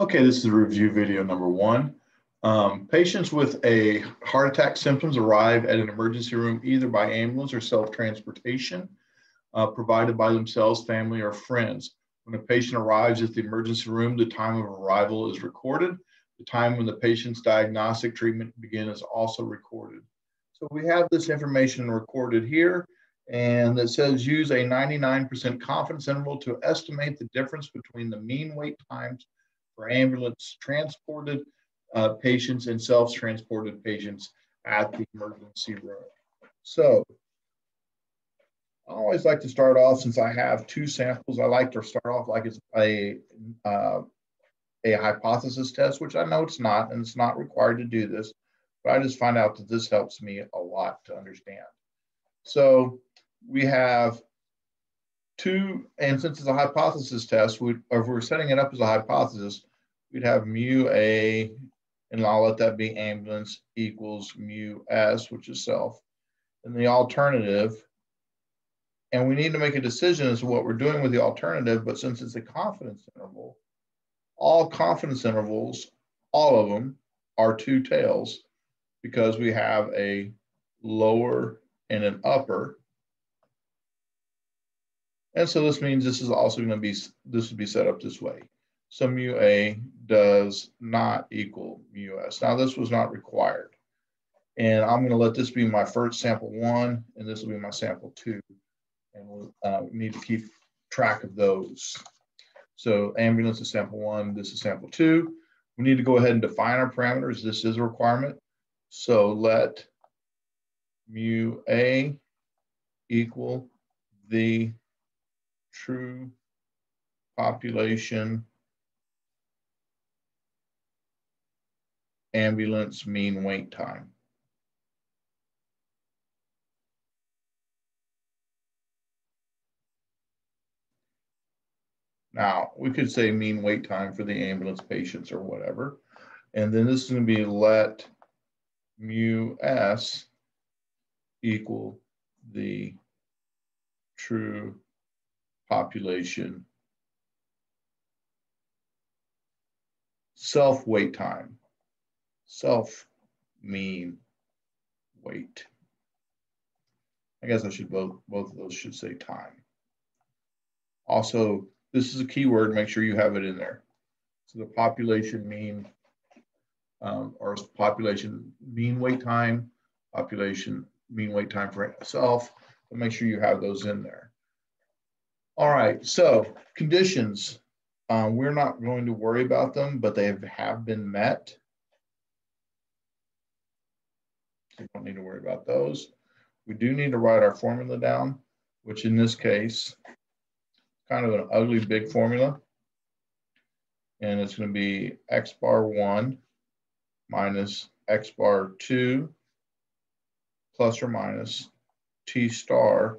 Okay, this is review video number one. Patients with a heart attack symptoms arrive at an emergency room either by ambulance or self-transportation provided by themselves, family, or friends. When a patient arrives at the emergency room, the time of arrival is recorded. The time when the patient's diagnostic treatment begin is also recorded. So we have this information recorded here, and it says use a 99% confidence interval to estimate the difference between the mean wait times for ambulance transported patients and self-transported patients at the emergency room. So I always like to start off, since I have two samples, I like to start off like it's a hypothesis test, which I know it's not, and it's not required to do this, but I just find out that this helps me a lot to understand. So we have two, and since it's a hypothesis test, if we're setting it up as a hypothesis, we'd have mu A, and I'll let that be ambulance, equals mu S, which is self. And the alternative, and we need to make a decision as to what we're doing with the alternative, but since it's a confidence interval, all confidence intervals, all of them, are two tails, because we have a lower and an upper. And so this means this is also going to be, this would be set up this way. So mu A does not equal mu S. Now this was not required. And I'm going to let this be my first sample one, and this will be my sample two. And we'll need to keep track of those. So ambulance is sample one, this is sample two. We need to go ahead and define our parameters. This is a requirement. So let mu A equal the true population ambulance mean wait time. Now, we could say mean wait time for the ambulance patients or whatever. And then this is going to be let mu S equal the true population self wait time, self mean wait. I guess I should both of those should say time. Also, this is a keyword, make sure you have it in there. So the population mean, or population mean wait time, population mean wait time for self, but make sure you have those in there. All right, so conditions. We're not going to worry about them, but they have been met. So you don't need to worry about those. We do need to write our formula down, which in this case, kind of an ugly big formula. And it's going to be x bar 1 minus x bar 2 plus or minus t star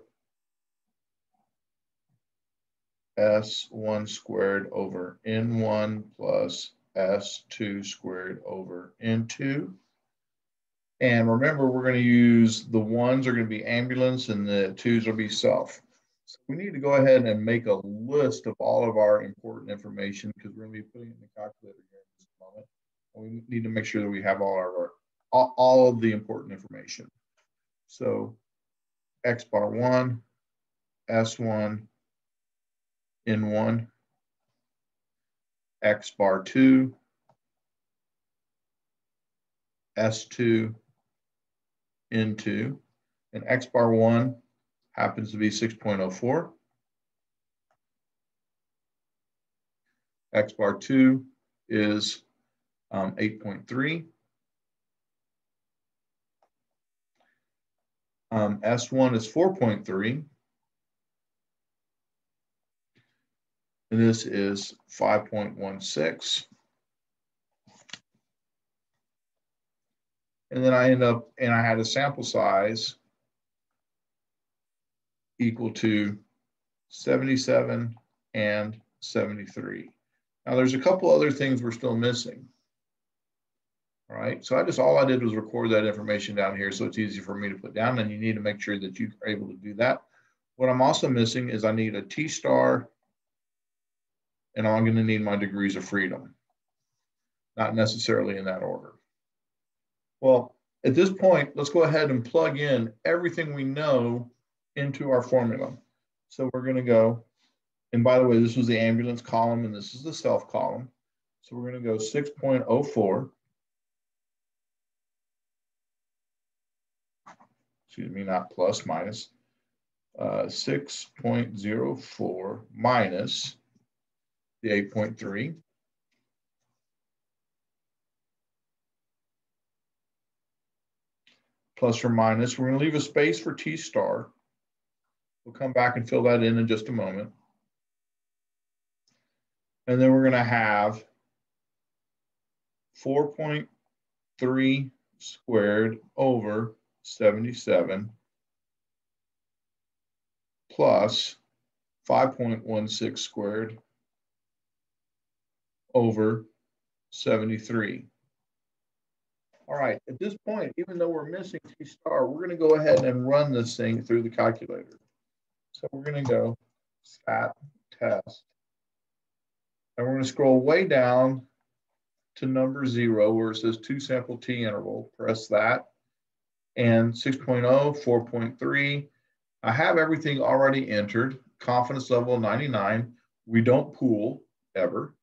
S1 squared over N1 plus S2 squared over N2. And remember, we're going to use the ones are going to be ambulance and the twos will be self. So we need to go ahead and make a list of all of our important information, because we're going to be putting it in the calculator here in just a moment. And we need to make sure that we have all of the important information. So x bar 1, S1, N1, x bar 2, S2, N2, and x bar 1 happens to be 6.04. X bar 2 is 8.3. S1 is 4.3. And this is 5.16. And then I end up, and I had a sample size equal to 77 and 73. Now there's a couple other things we're still missing. All right, so all I did was record that information down here, so it's easy for me to put down, and you need to make sure that you are able to do that. What I'm also missing is I need a T star, and I'm going to need my degrees of freedom. not necessarily in that order. Well, at this point, let's go ahead and plug in everything we know into our formula. So we're going to go, and by the way, this was the ambulance column and this is the self column. So we're going to go 6.04. Excuse me, not plus, minus 6.04 minus the 8.3. Plus or minus. We're going to leave a space for T star. We'll come back and fill that in just a moment. And then we're going to have 4.3 squared over 77 plus 5.16 squared over 73. All right, at this point, even though we're missing T star, we're going to go ahead and run this thing through the calculator. So we're going to go stat test. And we're going to scroll way down to number 0 where it says 2 sample T interval. Press that. And 6.0, 4.3. I have everything already entered. Confidence level 99. We don't pool ever.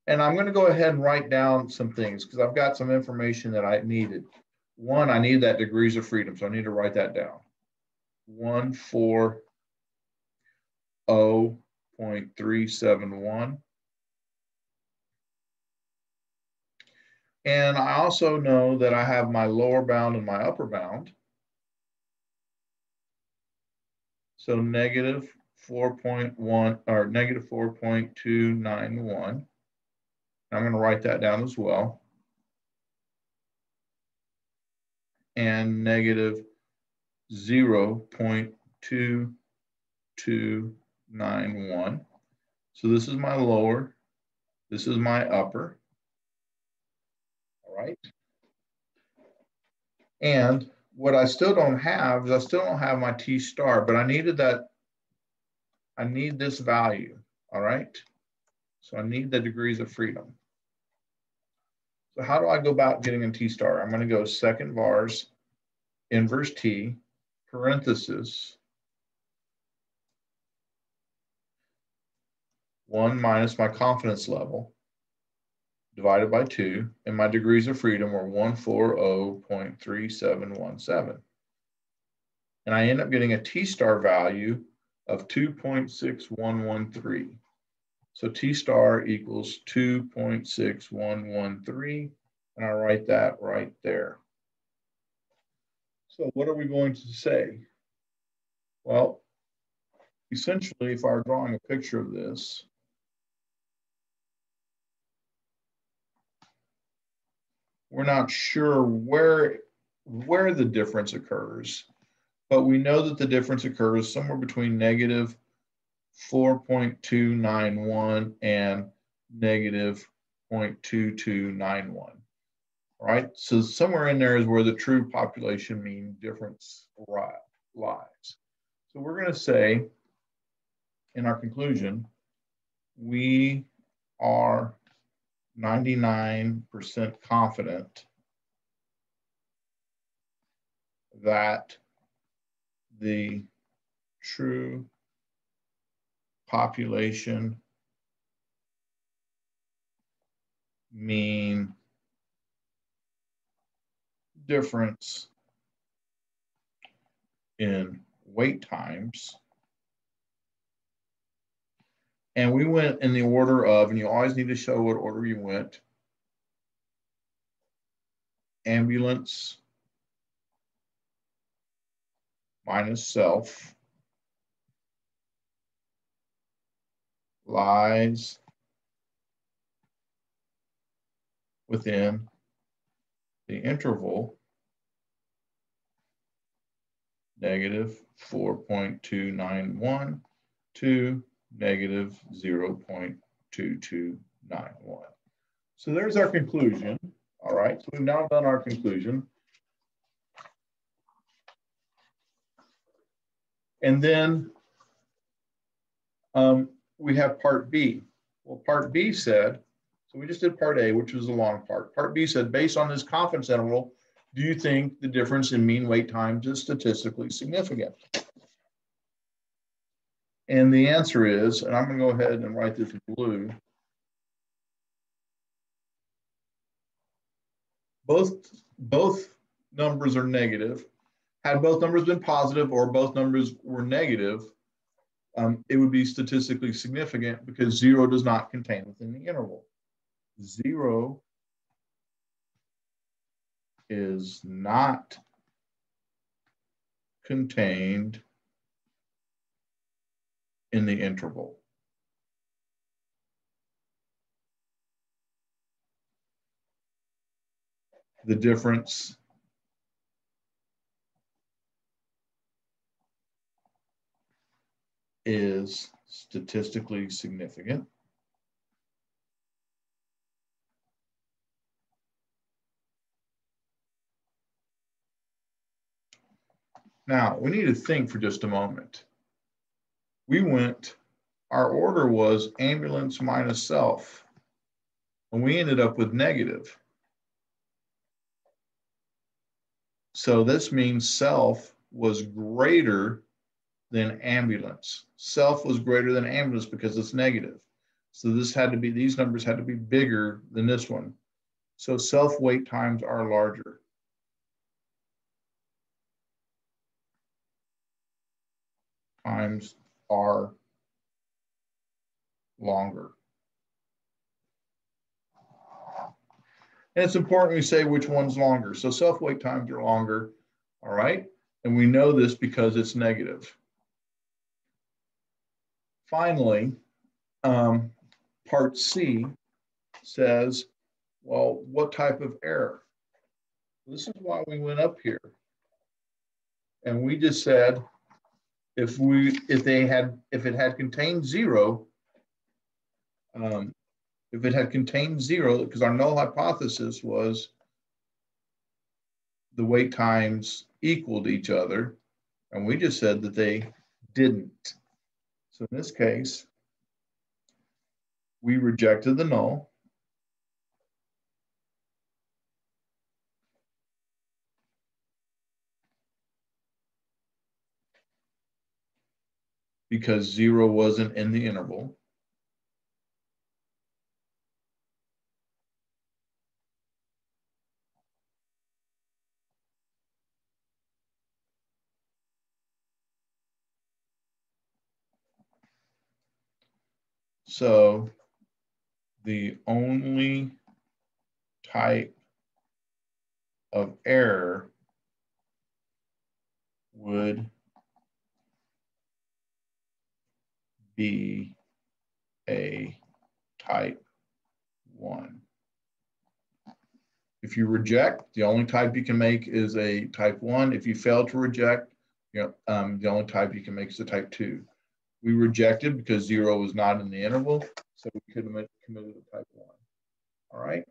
And I'm going to go ahead and write down some things because I've got some information that I needed. One, I need that degrees of freedom, so I need to write that down. 140.371. And I also know that I have my lower bound and my upper bound. So negative 4.1 or negative 4.291. I'm going to write that down as well. And negative 0.2291. So this is my lower, this is my upper. All right. And what I still don't have is I still don't have my T star, but I needed that. I need this value. All right. So I need the degrees of freedom. So how do I go about getting a T star? I'm going to go second vars, inverse T, parenthesis, 1 minus my confidence level, divided by 2, and my degrees of freedom were 140.3717. And I end up getting a T star value of 2.6113. So T star equals 2.6113, and I write that right there. So what are we going to say? Well, essentially, if I were drawing a picture of this, we're not sure where the difference occurs, but we know that the difference occurs somewhere between negative 4.291 and negative 0.2291. All right, so somewhere in there is where the true population mean difference lies. So we're going to say in our conclusion, we are 99% confident that the true population mean difference in wait times. And we went in the order of, and you always need to show what order you went, ambulance minus self lies within the interval negative 4.291 to negative 0.2291. So there's our conclusion. All right, so we've now done our conclusion. And then we have part B. Well, part B said, So we just did part A, which was the long part. Part B said, based on this confidence interval, do you think the difference in mean wait times is statistically significant? And the answer is, and I'm going to go ahead and write this in blue. Both numbers are negative. Had both numbers been positive or both numbers were negative, it would be statistically significant because 0 does not contain within the interval. 0 is not contained in the interval. The difference is statistically significant. Now, we need to think for just a moment. Our order was ambulance minus self, and we ended up with negative. So this means self was greater than ambulance. Self was greater than ambulance because it's negative. So these numbers had to be bigger than this one. So self wait times are larger. Times are longer. And it's important we say which one's longer. So self wait times are longer, all right? And we know this because it's negative. Finally, part C says, well, what type of error? This is why we went up here. And we just said, if it had contained 0, because our null hypothesis was the wait times equaled each other, and we just said that they didn't. So in this case, we rejected the null. Because 0 wasn't in the interval. So the only type of error would be a type 1. If you reject, the only type you can make is a type 1. If you fail to reject, the only type you can make is a type 2. We rejected because 0 was not in the interval, so we could have committed a type 1. All right.